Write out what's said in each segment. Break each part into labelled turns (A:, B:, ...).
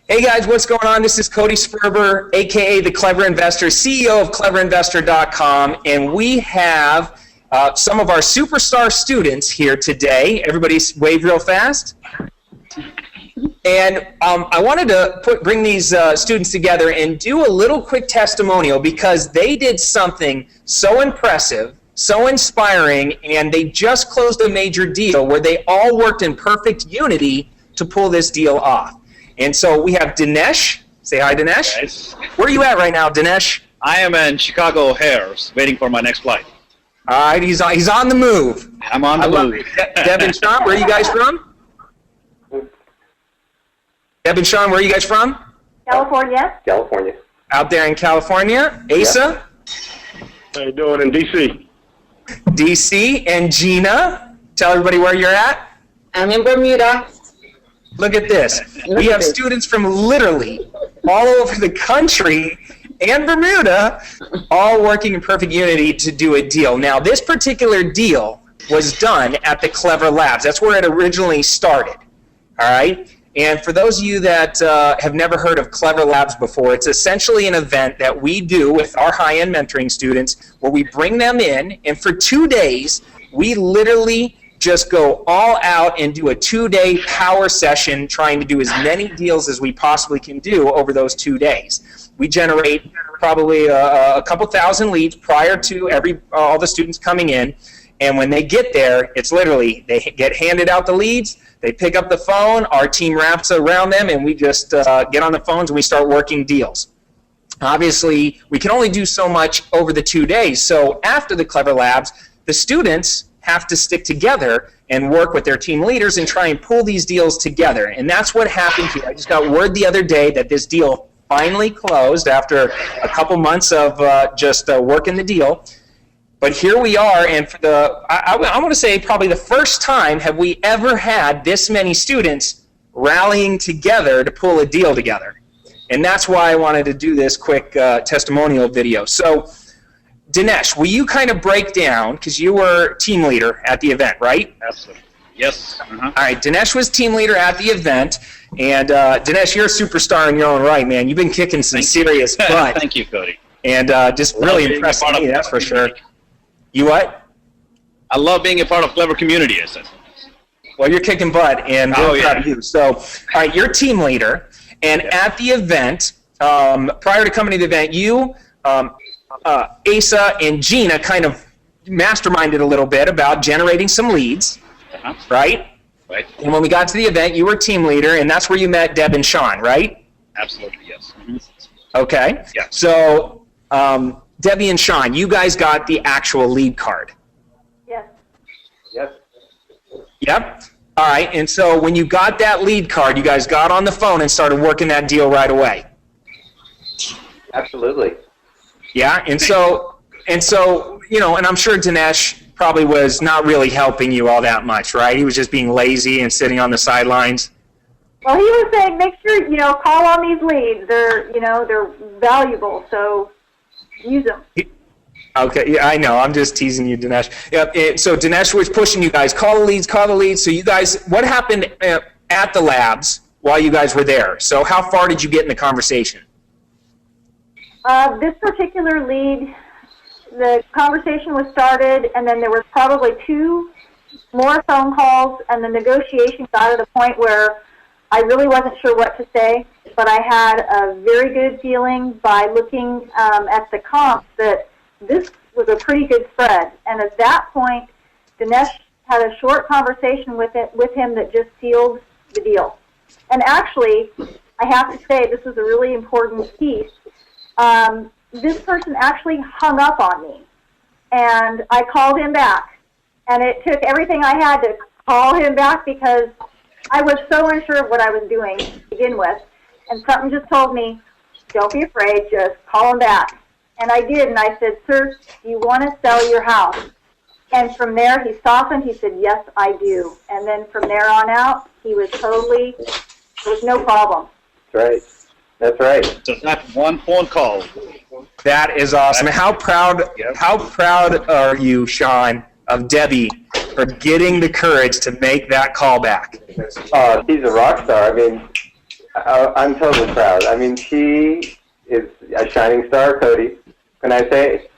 A: Hey guys, what's going on? This is Cody Sperber, aka the Clever Investor, CEO of CleverInvestor.com, and we have some of our superstar students here today. Everybody wave real fast. And I wanted to bring these students together and do a little quick testimonial because they did something so impressive, so inspiring, and they just closed a major deal where they all worked in perfect unity to pull this deal off. And so we have Dinesh. Say hi, Dinesh.
B: Nice.
A: Where are you at right now, Dinesh?
B: I am in Chicago O'Hare, waiting for my next flight.
A: All right, he's on the move.
B: I'm on the move.
A: Deb and Sean, where are you guys from? Deb and Sean, where are you guys from?
C: California.
D: California.
A: Out there in California. Asa?
D: How you doing in D.C.?
A: D.C. And Gina, tell everybody where you're at.
C: I'm in Bermuda.
A: Look at this. We have students from literally all over the country and Bermuda all working in perfect unity to do a deal. Now, this particular deal was done at the Clever Labs. That's where it originally started. All right? And for those of you that have never heard of Clever Labs before, it's essentially an event that we do with our high-end mentoring students where we bring them in, and for 2 days, we literally just go all out and do a 2-day power session trying to do as many deals as we possibly can do over those 2 days. We generate probably a couple thousand leads prior to all the students coming in, and when they get there, it's literally they get handed out the leads, they pick up the phone, our team wraps around them, and we just get on the phones and we start working deals. Obviously, we can only do so much over the 2 days, so after the Clever Labs, the students have to stick together and work with their team leaders and try and pull these deals together. And that's what happened here. I just got word the other day that this deal finally closed after a couple months of just working the deal. But here we are, and for I want to say probably the first time have we ever had this many students rallying together to pull a deal together. And that's why I wanted to do this quick testimonial video. So, Dinesh, will you kind of break down, because you were team leader at the event, right?
B: Absolutely. Yes. Uh-huh.
A: All right, Dinesh was team leader at the event, and Dinesh, you're a superstar in your own right, man. You've been kicking some serious butt.
B: Thank you, Cody.
A: And just really impressing me, that's for sure. You what?
B: I love being a part of Clever Community, I said.
A: Well, you're kicking butt, and we're proud of you. So, all right, you're team leader, and at the event, prior to coming to the event, you, Asa and Gina kind of masterminded a little bit about generating some leads, right?
B: Right.
A: And when we got to the event, you were team leader, and that's where you met Deb and Sean, right?
B: Absolutely, yes. Mm-hmm.
A: Okay.
B: Yeah.
A: So, Debbie and Sean, you guys got the actual lead card.
C: Yes.
D: Yep.
A: Yep. All right. And so when you got that lead card, you guys got on the phone and started working that deal right away.
D: Absolutely.
A: Yeah. And so you know, and I'm sure Dinesh probably was not really helping you all that much, right? He was just being lazy and sitting on the sidelines.
C: Well, he was saying, make sure, call on these leads. They're valuable, so use them.
A: Okay, yeah, I know. I'm just teasing you, Dinesh. Yep. So Dinesh was pushing you guys. Call the leads. So you guys, what happened at the labs while you guys were there? So how far did you get in the conversation?
C: This particular lead, the conversation was started, and then there was probably 2 more phone calls, and the negotiation got to the point where I really wasn't sure what to say, but I had a very good feeling by looking at the comps that this was a pretty good spread. And at that point, Dinesh had a short conversation with him that just sealed the deal. And actually, I have to say, this was a really important piece. This person actually hung up on me, and I called him back. And it took everything I had to call him back because I was so unsure of what I was doing to begin with. And something just told me, don't be afraid, just call him back. And I did, and I said, sir, do you want to sell your house? And from there, he softened. He said, yes, I do. And then from there on out, he was totally, there was no problem.
D: That's right. That's right.
B: So that one phone call.
A: That is awesome. How proud are you, Sean, of Debbie for getting the courage to make that call back?
D: She's a rock star. I mean, I'm totally proud. I mean, she is a shining star, Cody. Can I say?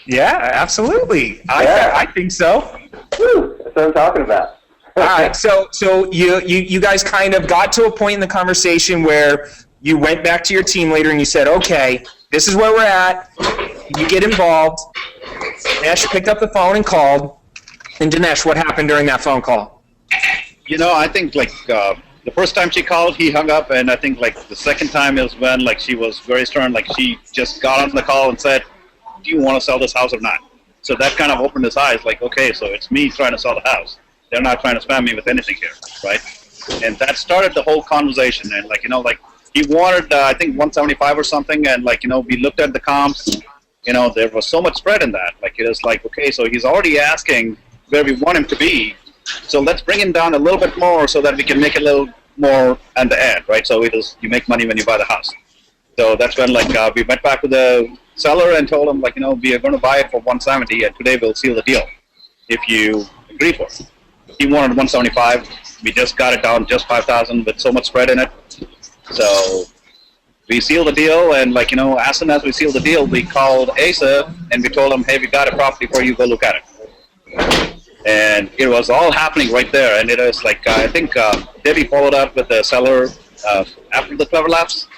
A: Yeah, absolutely.
D: Yeah.
A: I think so.
D: Woo, that's what I'm talking about.
A: All right, so you guys kind of got to a point in the conversation where you went back to your team leader and you said, okay, this is where we're at. You get involved. Dinesh picked up the phone and called. And Dinesh, what happened during that phone call?
B: You know, I think like the first time she called, he hung up, and I think like the second time is when like she was very stern. Like she just got on the call and said, "Do you want to sell this house or not?" So that kind of opened his eyes. Like, okay, so it's me trying to sell the house. They're not trying to spam me with anything here, right? And that started the whole conversation. And like, you know, like he wanted I think 175 or something, and like, you know, we looked at the comps. You know, there was so much spread in that. Like it was like, okay, so he's already asking where we want him to be. So let's bring him down a little bit more so that we can make a little more at the end, right? So it is, you make money when you buy the house. So that's when like we went back to the seller and told him like, you know, we are going to buy it for 170 and today we'll seal the deal if you agree for it. He wanted 175. We just got it down just 5,000 with so much spread in it. So we sealed the deal, and like, you know, as soon as we sealed the deal, we called Asa and we told him, hey, we got a property for you, go look at it. And it was all happening right there, and it was like, I think Debbie followed up with the seller after the Clever Labs.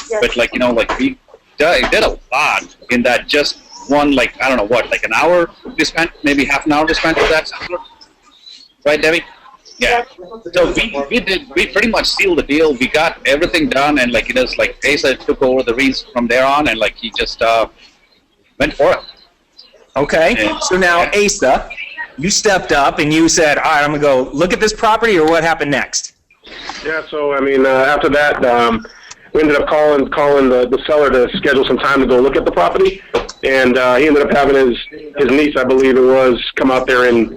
C: Yes.
B: But like, you know, like we did a lot in that just one, like, I don't know what, like an hour we spent, maybe half an hour we spent with that seller. Right, Debbie? Yeah. So we pretty much sealed the deal. We got everything done, and like it was like Asa took over the reins from there on, and like he just went for it.
A: Okay,
B: And,
A: so now Asa, you stepped up and you said, all right, I'm going to go look at this property, or what happened next?
D: Yeah, so, I mean, after that, we ended up calling the seller to schedule some time to go look at the property. And he ended up having his niece, I believe it was, come out there and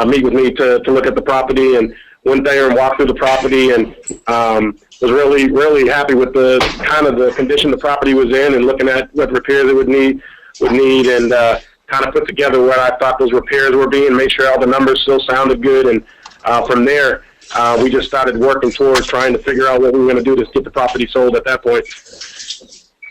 D: meet with me to look at the property, and went there and walked through the property, and was really happy with the kind of the condition the property was in, and looking at what repairs it would need, and kind of put together what I thought those repairs were being, made sure all the numbers still sounded good, and from there, we just started working towards trying to figure out what we were going to do to get the property sold at that point.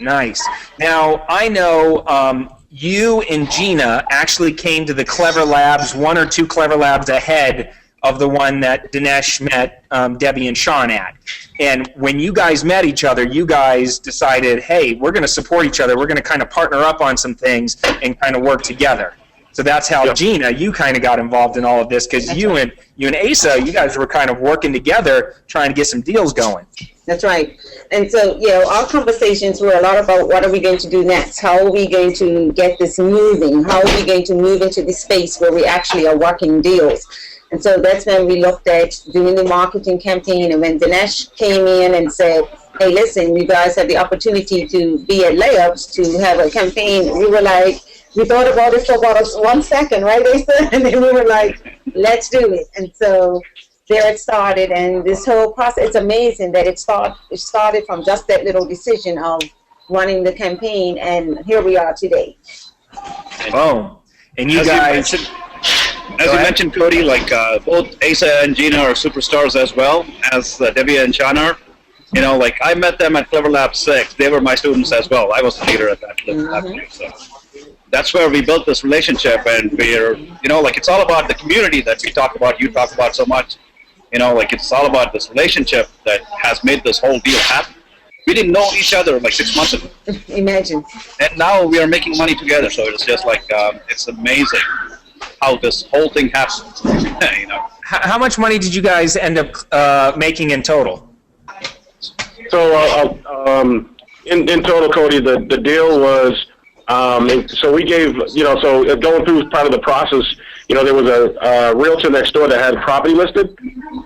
A: Nice. Now, I know you and Gina actually came to the Clever Labs, one or two Clever Labs ahead of the one that Dinesh met Debbie and Sean at. And when you guys met each other, you guys decided, hey, we're going to support each other. We're going to kind of partner up on some things and kind of work together. So that's how, Gina, you kind of got involved in all of this, because you and Asa, you guys were kind of working together trying to get some deals going.
E: That's right. And so, you know, our conversations were a lot about what are we going to do next? How are we going to get this moving? How are we going to move into this space where we actually are working deals? And so that's when we looked at doing the marketing campaign. And when Dinesh came in and said, hey, listen, you guys have the opportunity to be at Layups, to have a campaign, we were like, we thought about it for about 1 second, right, Asa? And then we were like, let's do it. And so there it started, and this whole process, it's amazing that it started from just that little decision of running the campaign, and here we are today.
A: Oh, and you guys...
B: As you mentioned, Cody, like both Asa and Gina are superstars as well as Debbie and Sean are. You know, like I met them at Clever Lab 6. They were my students as well. I was the leader at that lab too. So that's where we built this relationship, and we're, you know, like it's all about the community that we talk about, you talk about so much. You know, like it's all about this relationship that has made this whole deal happen. We didn't know each other like 6 months ago.
E: Imagine.
B: And now we are making money together, so it's just like, it's amazing how this whole thing happens, you know.
A: How much money did you guys end up making in total?
D: So in total, Cody, the deal was, so we gave, you know, so going through part of the process, you know, there was a realtor next door that had property listed,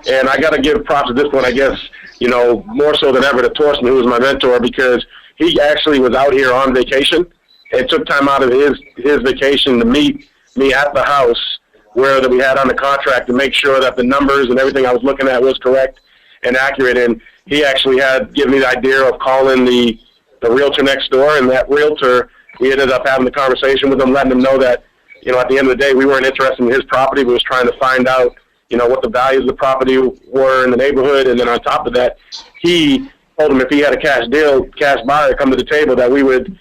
D: and I got to give props to this one, I guess, you know, more so than ever to Torsten, who was my mentor, because he actually was out here on vacation and took time out of his vacation to meet me at the house where that we had on the contract to make sure that the numbers and everything I was looking at was correct and accurate. And he actually had given me the idea of calling the realtor next door, and that realtor, we ended up having the conversation with him, letting him know that, you know, at the end of the day, we weren't interested in his property. We was trying to find out, what the values of the property were in the neighborhood, and then on top of that, he told him if he had a cash buyer come to the table, that we would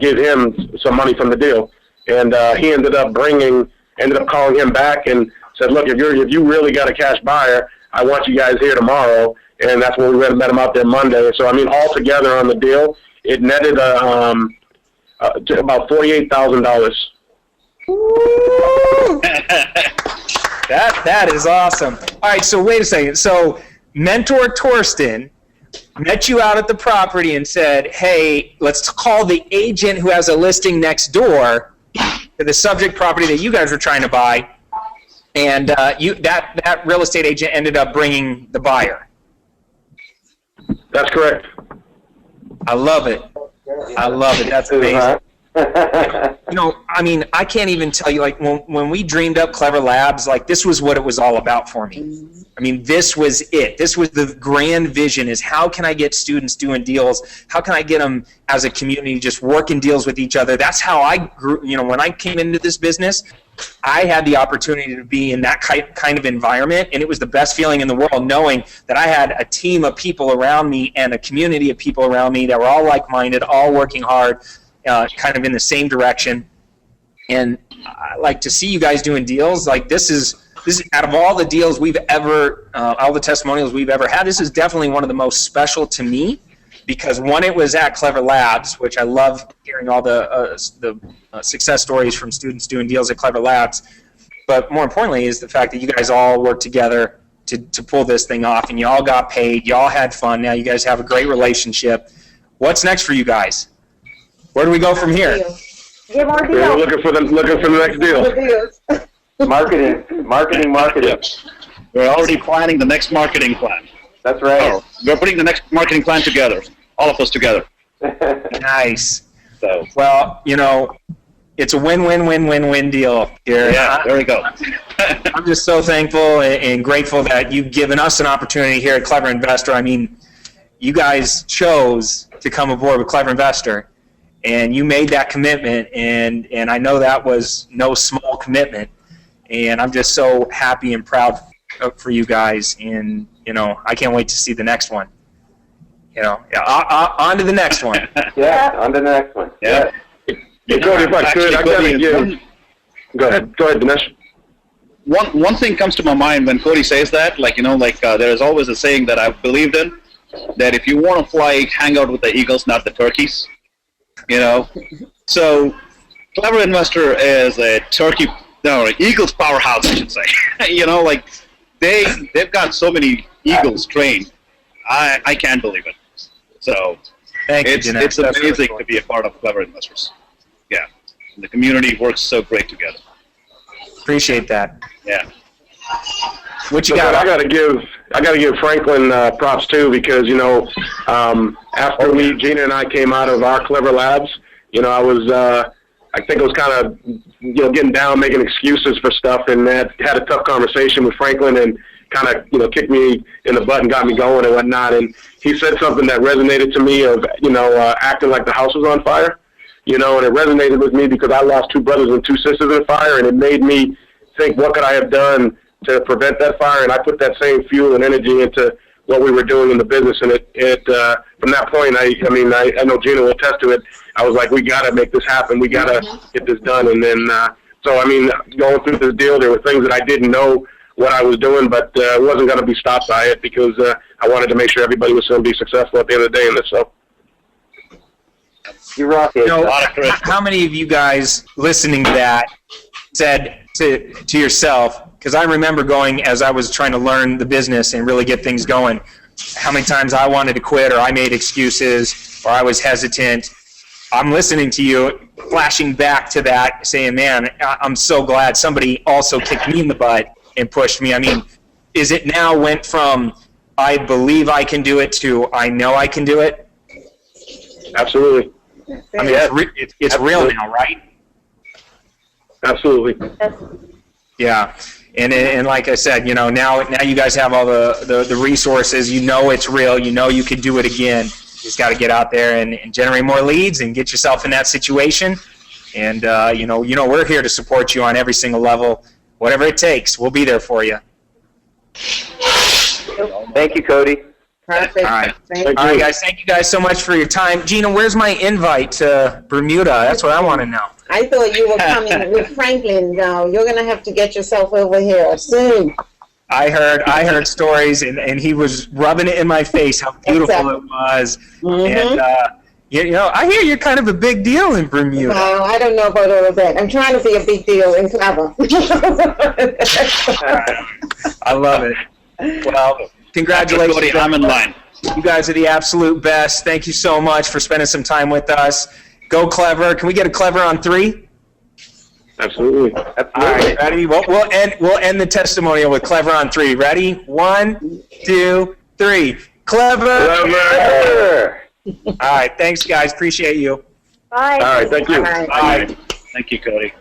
D: give him some money from the deal. And he ended up calling him back and said, look, if you really got a cash buyer, I want you guys here tomorrow. And that's when we met him out there Monday. So, I mean, all together on the deal, it netted to about $48,000.
A: That is awesome. All right, so wait a second. So Mentor Torsten met you out at the property and said, hey, let's call the agent who has a listing next door to the subject property that you guys were trying to buy. And that real estate agent ended up bringing the buyer.
D: That's correct.
A: I love it. That's amazing. I mean, I can't even tell you, like, when we dreamed up Clever Labs, like, this was what it was all about for me. I mean, this was it. This was the grand vision, is how can I get students doing deals? How can I get them as a community just working deals with each other? That's how I grew. When I came into this business, I had the opportunity to be in that kind of environment, and it was the best feeling in the world, knowing that I had a team of people around me and a community of people around me that were all like-minded, all working hard, kind of in the same direction. And I like to see you guys doing deals. Like, this is out of all the deals we've ever, all the testimonials we've ever had, this is definitely one of the most special to me, because one, it was at Clever Labs, which I love hearing all the success stories from students doing deals at Clever Labs. But more importantly is the fact that you guys all worked together to pull this thing off, and you all got paid, you all had fun. Now you guys have a great relationship. What's next for you guys? Where do we go from here?
C: Get more
D: We're
C: deals.
D: looking for the next deal.
F: Marketing.
B: We're already planning the next marketing plan.
F: That's right.
B: We're putting the next marketing plan together, all of us together.
A: Nice.
B: So,
A: well, it's a win-win-win-win-win deal here.
B: yeah, there we go.
A: I'm just so thankful and grateful that you've given us an opportunity here at Clever Investor. I mean, you guys chose to come aboard with Clever Investor, and you made that commitment, and I know that was no small commitment, and I'm just so happy and proud for you guys, and I can't wait to see the next one. On to the next one.
F: Yeah, on to the next one.
B: Yeah.
D: Hey, Cody, if I could, I gotta give. Go ahead, Dinesh.
B: One thing comes to my mind when Cody says that, there is always a saying that I've believed in, that if you want to fly, hang out with the eagles, not the turkeys. So Clever Investor is a Eagles powerhouse, I should say. They've got so many eagles trained. I can't believe it. So it's amazing to be a part of Clever Investors. Yeah, the community works so great together.
A: Appreciate that.
B: Yeah.
A: What you got?
D: I gotta give Franklin props too, because after Gina and I came out of our Clever Labs, I think it was kind of getting down, making excuses for stuff, and had a tough conversation with Franklin, and kind of kicked me in the butt and got me going and whatnot. And he said something that resonated to me of acting like the house was on fire, and it resonated with me because I lost 2 brothers and 2 sisters in the fire, and it made me think, what could I have done to prevent that fire? And I put that same fuel and energy into what we were doing in the business, and it from that point, I know Gina will attest to it. I was like, we got to make this happen. We got to get this done. And then, going through this deal, there were things that I didn't know what I was doing, but wasn't going to be stopped by it, because I wanted to make sure everybody was going to be successful at the end of the day in this. So,
F: you rock it.
A: How many of you guys listening to that said to yourself, because I remember going, as I was trying to learn the business and really get things going, how many times I wanted to quit, or I made excuses, or I was hesitant. I'm listening to you, flashing back to that, saying, man, I'm so glad somebody also kicked me in the butt and pushed me. I mean, is it now went from I believe I can do it to I know I can do it?
D: Absolutely.
A: I mean, it's real now, right?
D: Absolutely.
A: Yeah. And like I said, now you guys have all the resources. It's real. You can do it again. You just got to get out there and generate more leads and get yourself in that situation. And we're here to support you on every single level, whatever it takes. We'll be there for you.
F: Thank you, Cody.
E: Perfect.
A: All right.
E: Thank
A: All right,
E: you.
A: guys. Thank you guys so much for your time. Gina, where's my invite to Bermuda? That's what I want to know.
E: I thought you were coming with Franklin now. You're going to have to get yourself over here soon.
A: I heard stories, and he was rubbing it in my face how beautiful
E: Exactly.
A: it was.
E: Mhm.
A: And you know, I hear you're kind of a big deal in Bermuda.
E: Well, I don't know about all of that. I'm trying to be a big deal and clever.
A: I love it. Well, congratulations.
B: Cody, I'm in line.
A: You guys are the absolute best. Thank you so much for spending some time with us. Go Clever. Can we get a Clever on 3?
D: Absolutely.
A: All right, ready? We'll end the testimonial with Clever on 3. Ready? 1, 2, 3. Clever.
F: Clever.
A: All right, thanks guys. Appreciate you.
C: Bye.
D: All right, thank you.
E: All right.
A: Bye.
B: Thank you, Cody.